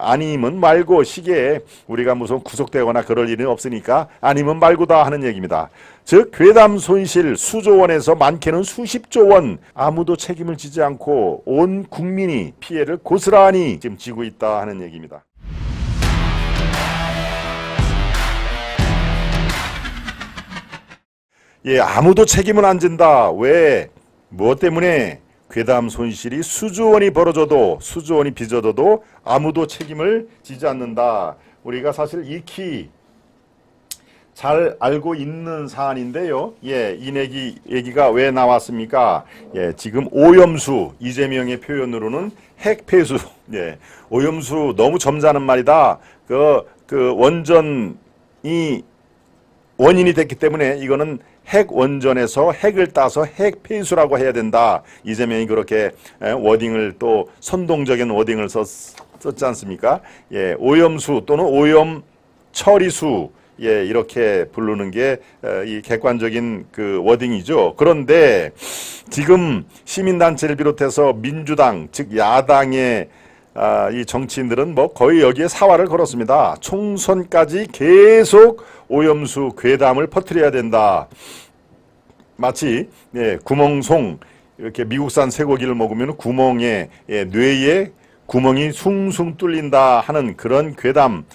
아니면 말고 시기에 우리가 무슨 구속되거나 그럴 일은 없으니까 아니면 말고다 하는 얘기입니다. 즉 괴담 손실 수조 원에서 많게는 수십조 원 아무도 책임을 지지 않고 온 국민이 피해를 고스란히 지금 지고 있다 하는 얘기입니다. 예, 아무도 책임을 안 진다. 왜? 무엇 때문에? 괴담 손실이 수조 원이 벌어져도 수조 원이 빚어져도 아무도 책임을 지지 않는다. 우리가 사실 익히 잘 알고 있는 사안인데요. 예, 이 얘기가 왜 나왔습니까? 예, 지금 오염수, 이재명의 표현으로는 핵폐수. 예, 오염수 너무 점잖은 말이다. 그 원전이 원인이 됐기 때문에 이거는 핵 원전에서 핵을 따서 핵 폐수라고 해야 된다. 이재명이 그렇게 워딩을 또 선동적인 워딩을 썼지 않습니까? 예, 오염수 또는 오염 처리수 예, 이렇게 부르는 게 이 객관적인 그 워딩이죠. 그런데 지금 시민단체를 비롯해서 민주당 즉 야당의 이 정치인들은 뭐 거의 여기에 사활을 걸었습니다. 총선까지 계속 오염수 괴담을 퍼뜨려야 된다. 마치 예, 구멍송 이렇게 미국산 쇠고기를 먹으면 구멍에 예, 뇌에 구멍이 숭숭 뚫린다 하는 그런 괴담.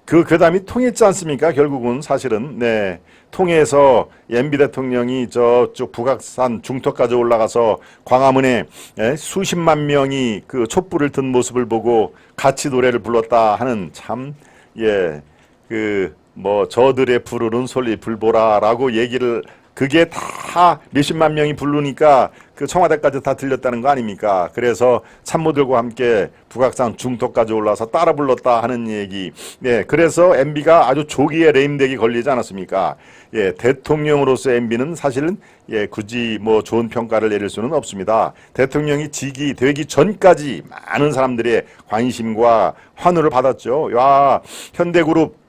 그 괴담이 통했지 않습니까? 결국은 사실은 네, 통해서 MB 대통령이 저쪽 북악산 중턱까지 올라가서 광화문에 예, 수십만 명이 그 촛불을 든 모습을 보고 같이 노래를 불렀다 하는 참 예, 그 뭐 저들의 부르는 소리 불보라라고 얘기를 그게 다 몇십만 명이 부르니까 그 청와대까지 다 들렸다는 거 아닙니까? 그래서 참모들과 함께 북악산 중턱까지 올라서 따라 불렀다 하는 얘기. 네, 그래서 MB가 아주 조기에 레임덱이 걸리지 않았습니까? 예, 대통령으로서 MB는 사실은 예, 굳이 뭐 좋은 평가를 내릴 수는 없습니다. 대통령이 직위 되기 전까지 많은 사람들의 관심과 환호를 받았죠. 야, 현대그룹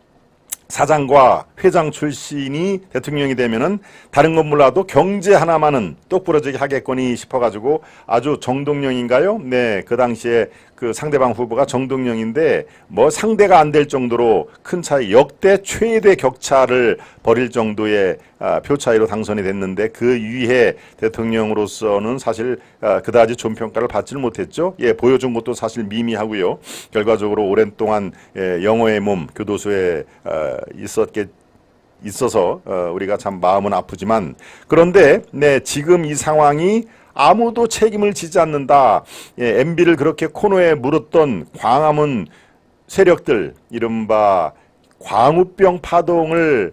사장과 회장 출신이 대통령이 되면은 다른 건 몰라도 경제 하나만은 똑부러지게 하겠거니 싶어가지고 아주 정동영인가요? 네, 그 당시에 그 상대방 후보가 정동영인데 뭐 상대가 안 될 정도로 큰 차이, 역대 최대 격차를 벌일 정도의 표 차이로 당선이 됐는데 그 이후에 대통령으로서는 사실 그다지 좋은 평가를 받지를 못했죠. 예, 보여준 것도 사실 미미하고요. 결과적으로 오랜 동안 영어의 몸 교도소에 있어서 우리가 참 마음은 아프지만 그런데 네, 지금 이 상황이 아무도 책임을 지지 않는다. 예, MB를 그렇게 코너에 물었던 광화문 세력들 이른바 광우병 파동을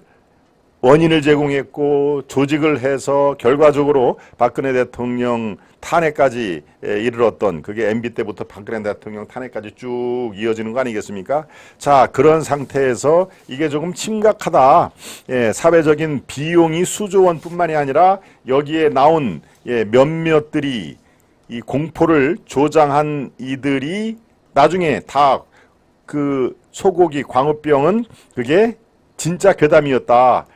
원인을 제공했고 조직을 해서 결과적으로 박근혜 대통령 탄핵까지 이르렀던 그게 MB 때부터 박근혜 대통령 탄핵까지 쭉 이어지는 거 아니겠습니까? 자, 그런 상태에서 이게 조금 심각하다. 예, 사회적인 비용이 수조 원뿐만이 아니라 여기에 나온 예, 몇몇들이 이 공포를 조장한 이들이 나중에 다 그 소고기 광우병은 그게 진짜 괴담이었다.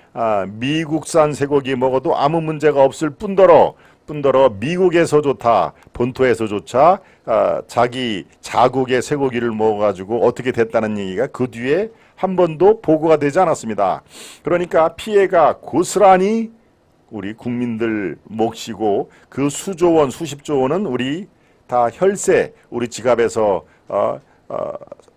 미국산 쇠고기 먹어도 아무 문제가 없을 뿐더러 미국에서 좋다. 본토에서조차 자기 자국의 쇠고기를 먹어가지고 어떻게 됐다는 얘기가 그 뒤에 한 번도 보고가 되지 않았습니다. 그러니까 피해가 고스란히 우리 국민들 몫이고 그 수조 원, 수십조 원은 우리 다 혈세, 우리 지갑에서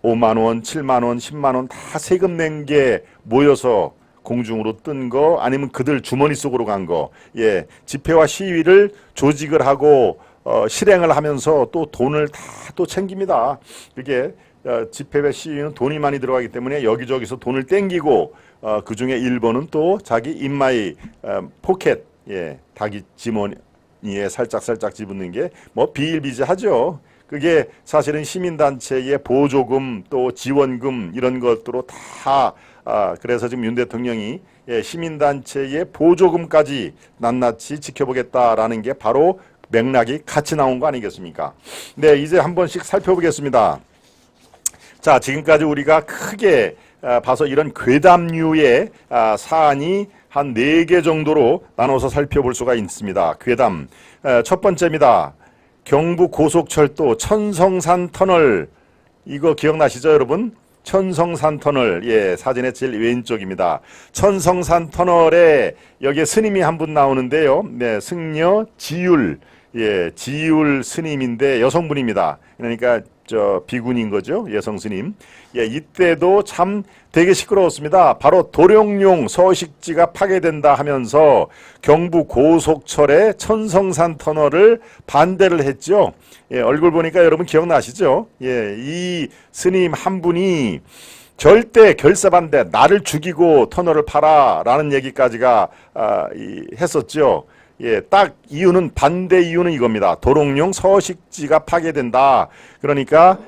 5만 원, 7만 원, 10만 원 다 세금 낸 게 모여서 공중으로 뜬 거 아니면 그들 주머니 속으로 간 거. 예, 집회와 시위를 조직을 하고 실행을 하면서 또 돈을 다 또 챙깁니다. 그게 집회와 시위는 돈이 많이 들어가기 때문에 여기저기서 돈을 땡기고 그 중에 일본은 또 자기 인마이 포켓 예, 닭이 지머니에 살짝 집어넣는 게 뭐 비일비재하죠. 그게 사실은 시민단체의 보조금 또 지원금 이런 것들로 다 그래서 지금 윤 대통령이 예, 시민단체의 보조금까지 낱낱이 지켜보겠다라는 게 바로 맥락이 같이 나온 거 아니겠습니까? 네, 이제 한 번씩 살펴보겠습니다. 자, 지금까지 우리가 크게 봐서 이런 괴담류의 사안이 한 4개 정도로 나눠서 살펴볼 수가 있습니다. 괴담. 첫 번째입니다. 경부 고속철도 천성산 터널 이거 기억나시죠, 여러분? 천성산 터널, 예, 사진의 제일 왼쪽입니다. 천성산 터널에 여기에 스님이 한 분 나오는데요. 네, 승려 지율, 예, 지율 스님인데 여성분입니다. 그러니까 저 비군인 거죠, 여성 스님. 예, 이때도 참 되게 시끄러웠습니다. 바로 도룡뇽 서식지가 파괴된다 하면서 경부 고속철의 천성산 터널을 반대를 했죠. 예, 얼굴 보니까 여러분 기억나시죠? 예, 이 스님 한 분이 절대 결사반대, 나를 죽이고 터널을 파라 라는 얘기까지가 했었죠. 예, 딱 이유는, 반대 이유는 이겁니다. 도롱뇽 서식지가 파괴된다. 그러니까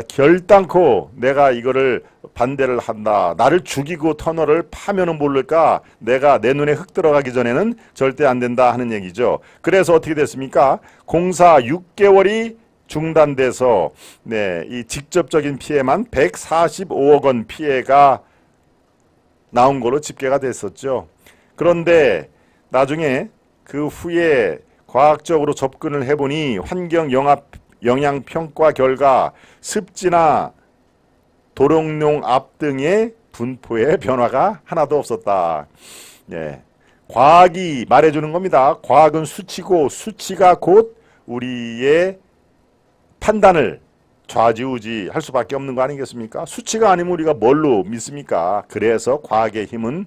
결단코 내가 이거를 반대를 한다. 나를 죽이고 터널을 파면은 모를까, 내가 내 눈에 흙 들어가기 전에는 절대 안 된다 하는 얘기죠. 그래서 어떻게 됐습니까? 공사 6개월이 중단돼서, 네, 이 직접적인 피해만 145억 원 피해가 나온 걸로 집계가 됐었죠. 그런데 나중에 그 후에 과학적으로 접근을 해보니 환경 영향 평가 결과 습지나 도롱뇽 앞 등의 분포에 변화가 하나도 없었다. 네. 과학이 말해주는 겁니다. 과학은 수치고 수치가 곧 우리의 판단을 좌지우지할 수밖에 없는 거 아니겠습니까? 수치가 아니면 우리가 뭘로 믿습니까? 그래서 과학의 힘은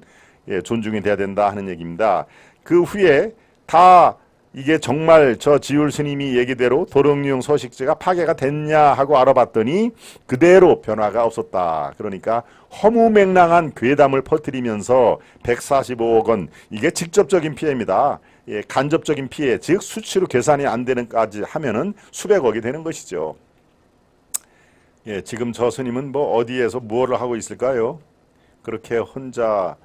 존중이 돼야 된다 하는 얘기입니다. 그 후에 다 이게 정말 저 지율 스님이 얘기대로 도롱뇽 서식지가 파괴가 됐냐 하고 알아봤더니 그대로 변화가 없었다. 그러니까 허무맹랑한 괴담을 퍼뜨리면서 145억 원, 이게 직접적인 피해입니다. 예, 간접적인 피해, 즉 수치로 계산이 안 되는까지 하면은 수백억이 되는 것이죠. 예, 지금 저 스님은 뭐 어디에서 무엇을 하고 있을까요? 그렇게 혼자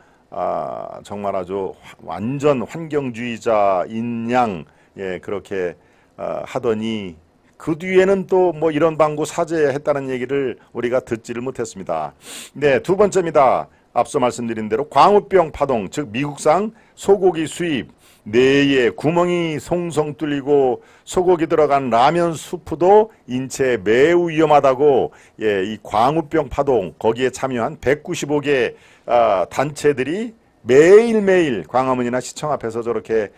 정말 아주 완전 환경주의자인 양, 예, 그렇게 하더니 그 뒤에는 또 뭐 이런 방구 사죄했다는 얘기를 우리가 듣지를 못했습니다. 네, 두 번째입니다. 앞서 말씀드린 대로 광우병 파동, 즉 미국산 소고기 수입, 뇌에 구멍이 송송 뚫리고 소고기 들어간 라면 수프도 인체에 매우 위험하다고, 예, 이 광우병 파동, 거기에 참여한 195개 단체들이 매일매일 광화문이나 시청 앞에서 저렇게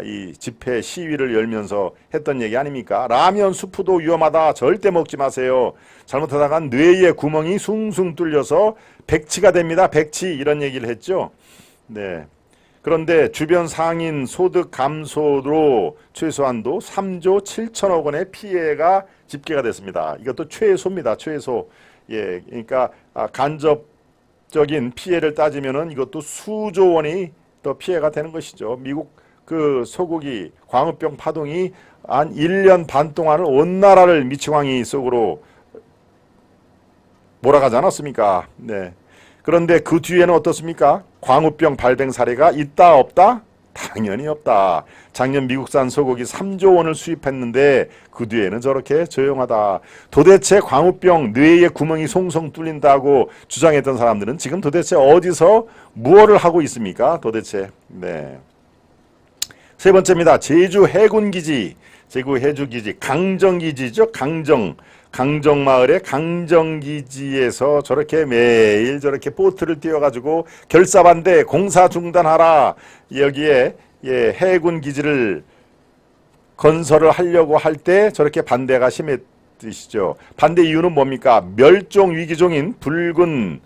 이 집회 시위를 열면서 했던 얘기 아닙니까? 라면 수프도 위험하다. 절대 먹지 마세요. 잘못하다가 뇌에 구멍이 숭숭 뚫려서 백치가 됩니다. 백치, 이런 얘기를 했죠. 네. 그런데 주변 상인 소득 감소로 최소한도 3조 7천억 원의 피해가 집계가 됐습니다. 이것도 최소입니다. 최소. 예, 그러니까 간접적인 피해를 따지면은 이것도 수조 원이 더 피해가 되는 것이죠. 미국 그 소고기 광우병 파동이 한 1년 반 동안을 온 나라를 미치광이 속으로 몰아가지 않았습니까? 네. 그런데 그 뒤에는 어떻습니까? 광우병 발병 사례가 있다 없다? 당연히 없다. 작년 미국산 소고기 3조 원을 수입했는데 그 뒤에는 저렇게 조용하다. 도대체 광우병 뇌에 구멍이 송송 뚫린다고 주장했던 사람들은 지금 도대체 어디서 무엇을 하고 있습니까? 도대체. 네. 세 번째입니다. 제주 해군기지, 제주 해주기지, 강정기지죠. 강정마을의 강정기지에서 저렇게 매일 저렇게 보트를 띄워가지고 결사반대 공사 중단하라. 여기에, 예, 해군기지를 건설을 하려고 할 때 저렇게 반대가 심했듯이죠. 반대 이유는 뭡니까? 멸종위기종인 붉은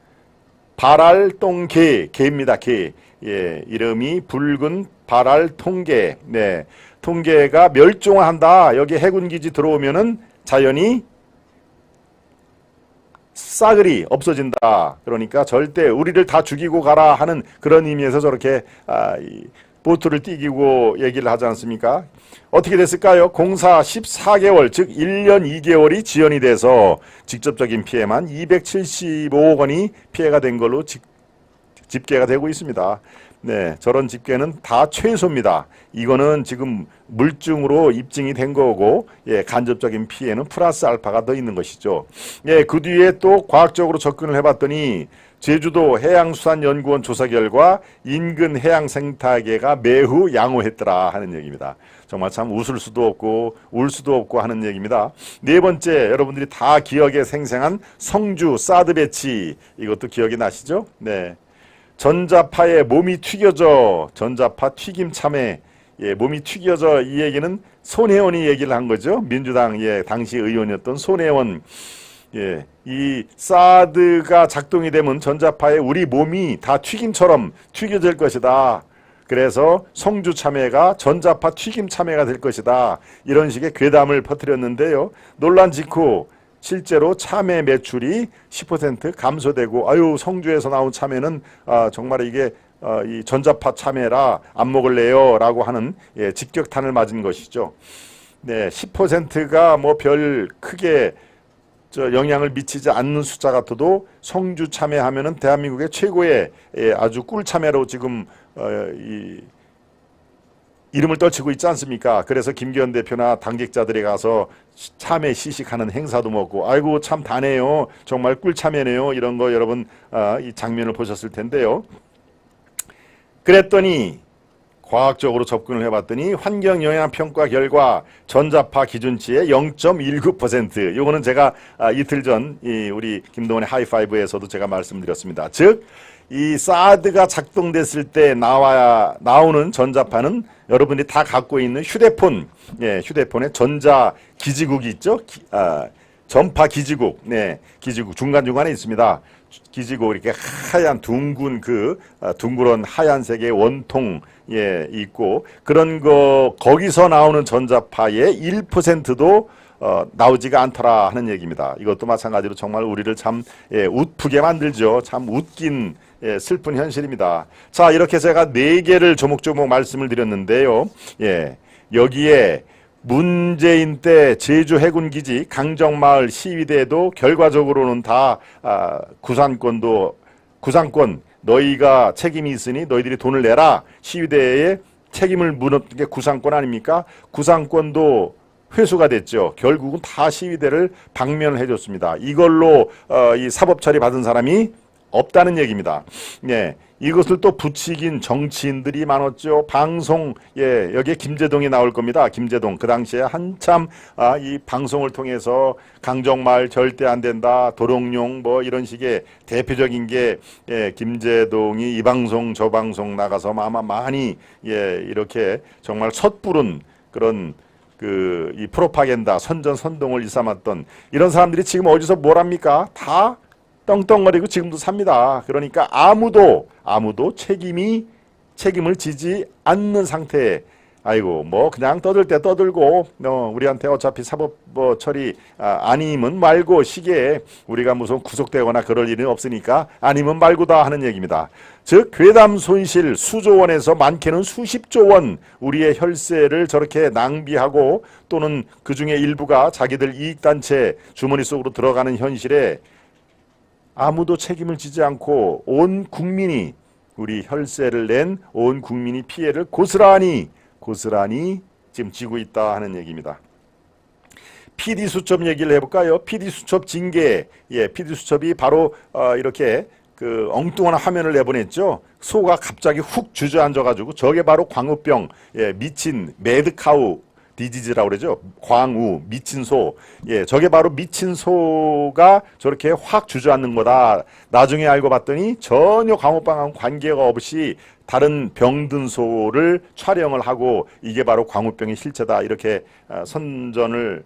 발알똥개, 개입니다. 개. 예, 이름이 붉은 발알통개. 네, 통개가 멸종한다. 여기 해군기지 들어오면은 자연히 싸그리 없어진다. 그러니까 절대 우리를 다 죽이고 가라 하는 그런 의미에서 저렇게 이 보트를 띄기고 얘기를 하지 않습니까? 어떻게 됐을까요? 공사 14개월, 즉 1년 2개월이 지연이 돼서 직접적인 피해만 275억 원이 피해가 된 걸로 집계가 되고 있습니다. 네, 저런 집계는 다 최소입니다. 이거는 지금 물증으로 입증이 된 거고, 예, 간접적인 피해는 플러스 알파가 더 있는 것이죠. 예, 그 뒤에 또 과학적으로 접근을 해봤더니 제주도 해양수산연구원 조사 결과 인근 해양생態계가 매우 양호했더라 하는 얘기입니다. 정말 참 웃을 수도 없고 울 수도 없고 하는 얘기입니다. 네 번째, 여러분들이 다 기억에 생생한 성주 사드 배치, 이것도 기억이 나시죠? 네. 전자파에 몸이 튀겨져, 전자파 튀김 참외, 예, 몸이 튀겨져, 이 얘기는 손혜원이 얘기를 한 거죠. 민주당 당시 의원이었던 손혜원. 예, 이 사드가 작동이 되면 전자파에 우리 몸이 다 튀김처럼 튀겨질 것이다. 그래서 성주 참외가 전자파 튀김 참외가 될 것이다. 이런 식의 괴담을 퍼뜨렸는데요. 논란 직후 실제로 참외 매출이 10% 감소되고, 아유, 성주에서 나온 참외는 정말 이게 이 전자파 참외라 안 먹을래요 라고 하는 직격탄을 맞은 것이죠. 네, 10%가 뭐 별 크게 영향을 미치지 않는 숫자 같아도 성주 참외 하면은 대한민국의 최고의 아주 꿀 참외로 지금 이름을 떨치고 있지 않습니까? 그래서 김기현 대표나 당직자들이 가서 참외 시식하는 행사도 먹고, 아이고 참 다네요, 정말 꿀 참외네요, 이런 거 여러분 이 장면을 보셨을 텐데요. 그랬더니 과학적으로 접근을 해봤더니 환경영향평가 결과 전자파 기준치의 0.19%, 요거는 제가 이틀 전 우리 김동원의 하이파이브에서도 제가 말씀드렸습니다. 즉 이 사드가 작동됐을 때 나오는 전자파는 여러분들이 다 갖고 있는 휴대폰, 휴대폰에 전자 기지국이 있죠. 전파 기지국, 기지국 중간중간에 있습니다. 기지국, 이렇게 하얀 둥근 둥그런 하얀색의 원통 있고, 그런 거 거기서 나오는 전자파의 1%도 나오지가 않더라 하는 얘기입니다. 이것도 마찬가지로 정말 우리를 참 웃프게 만들죠. 참 웃긴 슬픈 현실입니다. 자, 이렇게 제가 4개를 조목조목 말씀을 드렸는데요. 여기에 문재인 때 제주 해군기지 강정마을 시위대도 결과적으로는 다 구상권 너희가 책임이 있으니 너희들이 돈을 내라, 시위대에 책임을 묻는 게 구상권 아닙니까? 구상권도 회수가 됐죠. 결국은 다 시위대를 방면을 해줬습니다. 이걸로 이 사법 처리 받은 사람이 없다는 얘기입니다. 이것을 또 부추긴 정치인들이 많았죠. 방송, 여기에 김제동이 나올 겁니다. 김제동. 그 당시에 한참 이 방송을 통해서 강정마을 절대 안 된다, 도롱뇽 뭐 이런 식의 대표적인 게 김제동이 이 방송 저 방송 나가서 아마 많이 이렇게 정말 섣부른 그런 이 프로파간다, 선전선동을 일삼았던 이런 사람들이 지금 어디서 뭘 합니까? 다 떵떵거리고 지금도 삽니다. 그러니까 아무도 책임을 지지 않는 상태에, 아이고 뭐 그냥 떠들 때 떠들고 우리한테 어차피 사법 처리 아니면 말고 시기에 우리가 무슨 구속되거나 그럴 일은 없으니까 아니면 말고다 하는 얘기입니다. 즉 괴담 손실 수조 원에서 많게는 수십조 원 우리의 혈세를 저렇게 낭비하고, 또는 그중에 일부가 자기들 이익단체 주머니 속으로 들어가는 현실에 아무도 책임을 지지 않고 온 국민이, 우리 혈세를 낸 온 국민이 피해를 고스란히 지금 지고 있다 하는 얘기입니다. PD수첩 얘기를 해볼까요? PD수첩 징계. PD수첩이 바로 이렇게 엉뚱한 화면을 내보냈죠. 소가 갑자기 훅 주저앉아가지고, 저게 바로 광우병, 미친 매드카우 디지즈라고 그러죠. 광우, 미친 소. 저게 바로 미친 소가 저렇게 확 주저앉는 거다. 나중에 알고 봤더니 전혀 광우병하고 관계가 없이 다른 병든 소를 촬영을 하고, 이게 바로 광우병의 실체다, 이렇게 선동을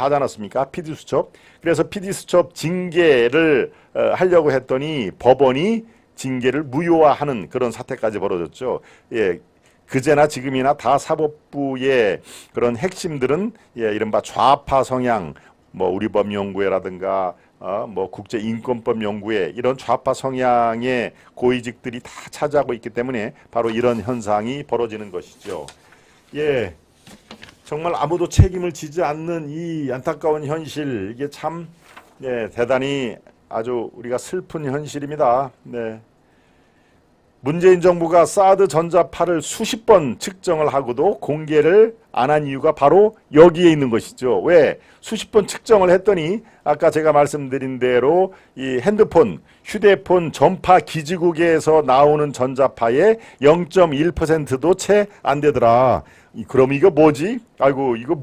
하지 않았습니까? PD수첩. 그래서 PD수첩 징계를 하려고 했더니 법원이 징계를 무효화하는 그런 사태까지 벌어졌죠. 그제나 지금이나 다 사법부의 그런 핵심들은 이른바 좌파 성향, 뭐 우리법연구회라든가 뭐 국제인권법연구회, 이런 좌파 성향의 고위직들이 다 차지하고 있기 때문에 바로 이런 현상이 벌어지는 것이죠. 정말 아무도 책임을 지지 않는 이 안타까운 현실, 이게 참 대단히 아주 우리가 슬픈 현실입니다. 문재인 정부가 사드 전자파를 수십 번 측정을 하고도 공개를 안 한 이유가 바로 여기에 있는 것이죠. 왜? 수십 번 측정을 했더니 아까 제가 말씀드린 대로 이 핸드폰, 휴대폰 전파 기지국에서 나오는 전자파의 0.1%도 채 안 되더라. 그럼 이거 뭐지? 아이고 이거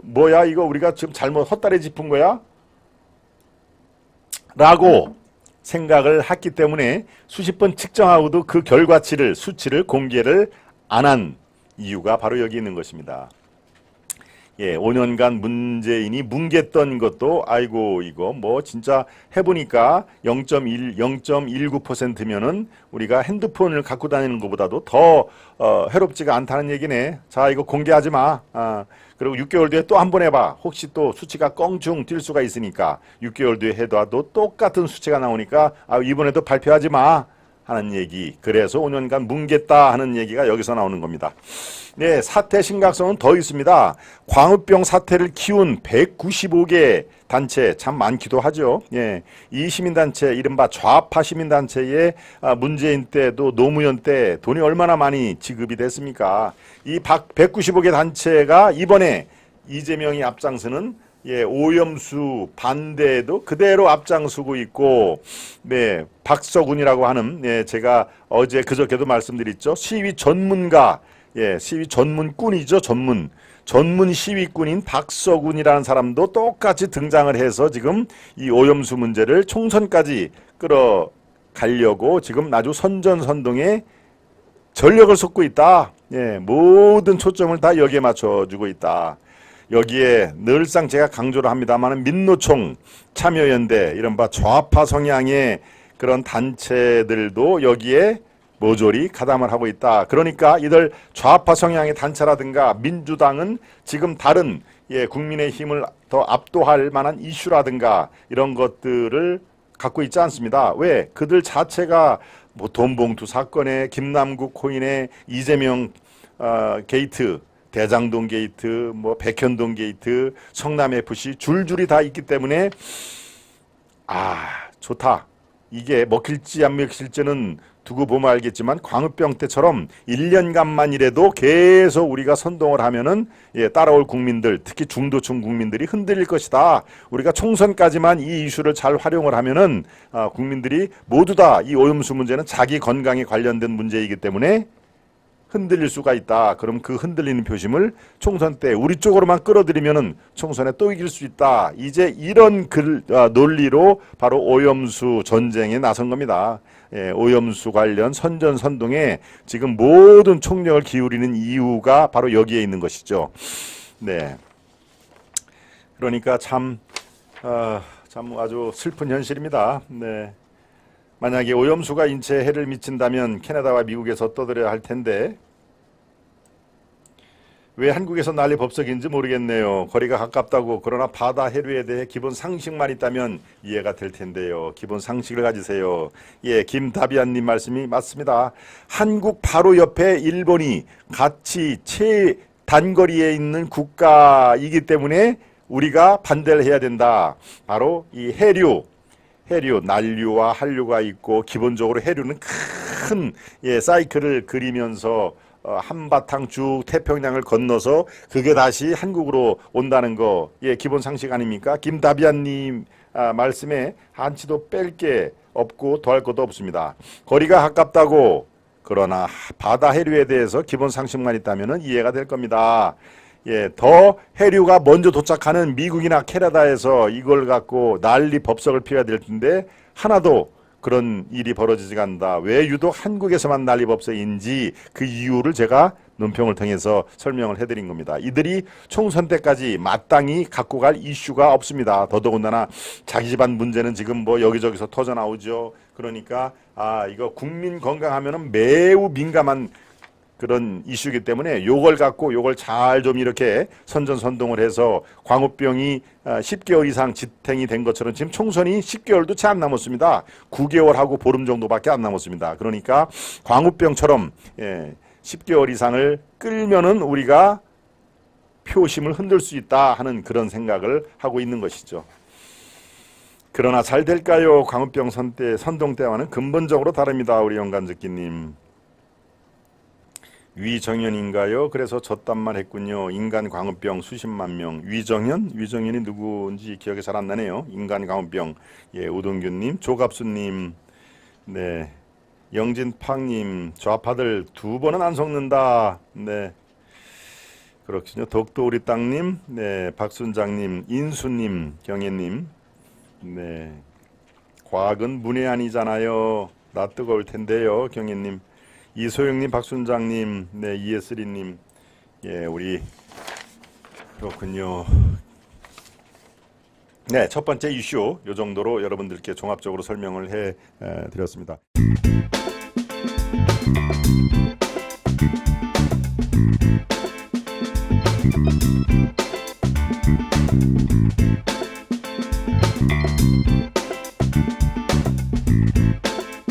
뭐야 이거 우리가 지금 잘못 헛다리 짚은 거야? 라고 생각을 했기 때문에 수십 번 측정하고도 그 결과치를 수치를 공개를 안 한 이유가 바로 여기 있는 것입니다. 예, 5년간 문재인이 뭉갰던 것도 아이고 이거 뭐 진짜 해보니까 0.19%면은 우리가 핸드폰을 갖고 다니는 것보다도 더 해롭지가 않다는 얘기네. 자 이거 공개하지 마. 그리고 6개월 뒤에 또 한 번 해봐. 혹시 또 수치가 껑충 뛸 수가 있으니까 6개월 뒤에 해도 똑같은 수치가 나오니까 이번에도 발표하지 마 하는 얘기. 그래서 5년간 뭉갰다 하는 얘기가 여기서 나오는 겁니다. 네, 사태 심각성은 더 있습니다. 광우병 사태를 키운 195개 단체 참 많기도 하죠. 예, 이 시민단체 이른바 좌파 시민단체에 문재인 때도 노무현 때 돈이 얼마나 많이 지급이 됐습니까? 이 195개 단체가 이번에 이재명이 앞장서는 예, 오염수 반대에도 그대로 앞장서고 있고, 네, 박서군이라고 하는, 예, 제가 어제 그저께도 말씀드렸죠. 시위 전문가, 예, 시위 전문꾼이죠. 전문 시위꾼인 박서군이라는 사람도 똑같이 등장을 해서 지금 이 오염수 문제를 총선까지 끌어가려고 지금 아주 선전선동에 전력을 쏟고 있다. 예, 모든 초점을 다 여기에 맞춰주고 있다. 여기에 늘상 제가 강조를 합니다만 민노총, 참여연대 이른바 좌파 성향의 그런 단체들도 여기에 모조리 가담을 하고 있다. 그러니까 이들 좌파 성향의 단체라든가 민주당은 지금 다른 예, 국민의힘을 더 압도할 만한 이슈라든가 이런 것들을 갖고 있지 않습니다. 왜? 그들 자체가 뭐 돈봉투 사건에 김남국 코인에 이재명 게이트, 대장동 게이트, 뭐 백현동 게이트, 성남FC 줄줄이 다 있기 때문에 좋다. 이게 먹힐지 안 먹힐지는 두고 보면 알겠지만 광우병 때처럼 1년간만이라도 계속 우리가 선동을 하면은 예, 따라올 국민들, 특히 중도층 국민들이 흔들릴 것이다. 우리가 총선까지만 이 이슈를 잘 활용을 하면은 국민들이 모두 다 이 오염수 문제는 자기 건강에 관련된 문제이기 때문에 흔들릴 수가 있다. 그럼 그 흔들리는 표심을 총선 때 우리 쪽으로만 끌어들이면은 총선에 또 이길 수 있다. 이제 이런 논리로 바로 오염수 전쟁에 나선 겁니다. 예, 오염수 관련 선전선동에 지금 모든 총력을 기울이는 이유가 바로 여기에 있는 것이죠. 네. 그러니까 참 아주 슬픈 현실입니다. 네. 만약에 오염수가 인체에 해를 미친다면 캐나다와 미국에서 떠들어야 할 텐데 왜 한국에서 난리 법석인지 모르겠네요. 거리가 가깝다고. 그러나 바다 해류에 대해 기본 상식만 있다면 이해가 될 텐데요. 기본 상식을 가지세요. 예, 김다비안님 말씀이 맞습니다. 한국 바로 옆에 일본이 같이 최단거리에 있는 국가이기 때문에 우리가 반대를 해야 된다. 바로 이 해류, 난류와 한류가 있고 기본적으로 해류는 큰 예, 사이클을 그리면서 한바탕 쭉 태평양을 건너서 그게 다시 한국으로 온다는 거, 예, 기본 상식 아닙니까? 김다비안님 말씀에 한치도 뺄 게 없고 더할 것도 없습니다. 거리가 가깝다고. 그러나 바다 해류에 대해서 기본 상식만 있다면 이해가 될 겁니다. 예, 더 해류가 먼저 도착하는 미국이나 캐나다에서 이걸 갖고 난리 법석을 피워야 될 텐데 하나도 그런 일이 벌어지지 않는다. 왜 유독 한국에서만 난리 법석인지 그 이유를 제가 논평을 통해서 설명을 해드린 겁니다. 이들이 총선 때까지 마땅히 갖고 갈 이슈가 없습니다. 더더군다나 자기 집안 문제는 지금 뭐 여기저기서 터져나오죠. 그러니까 이거 국민 건강하면은 매우 민감한 그런 이슈이기 때문에 요걸 갖고 요걸 잘 좀 이렇게 선전선동을 해서 광우병이 10개월 이상 지탱이 된 것처럼 지금 총선이 10개월도 채 안 남았습니다. 9개월하고 보름 정도밖에 안 남았습니다. 그러니까 광우병처럼 10개월 이상을 끌면은 우리가 표심을 흔들 수 있다 하는 그런 생각을 하고 있는 것이죠. 그러나 잘 될까요? 광우병 선동 때와는 근본적으로 다릅니다. 우리 영간즈끼님. 위정현인가요? 그래서 저딴말 했군요. 인간 광우병 수십만 명. 위정현? 위정현이 누구인지 기억이 잘 안 나네요. 인간 광우병. 예, 우동규님, 조갑수님, 네, 영진팡님, 좌파들 두 번은 안 속는다. 네, 그렇군요. 독도 우리 땅님, 네, 박순장님, 인수님, 경혜님, 네, 과학은 문외한이잖아요. 나 뜨거울 텐데요, 경혜님. 이소영님, 박순장님, 네, 이예슬이님, 예, 우리 그렇군요. 네, 첫 번째 이슈 요 정도로 여러분들께 종합적으로 설명을 해 드렸습니다.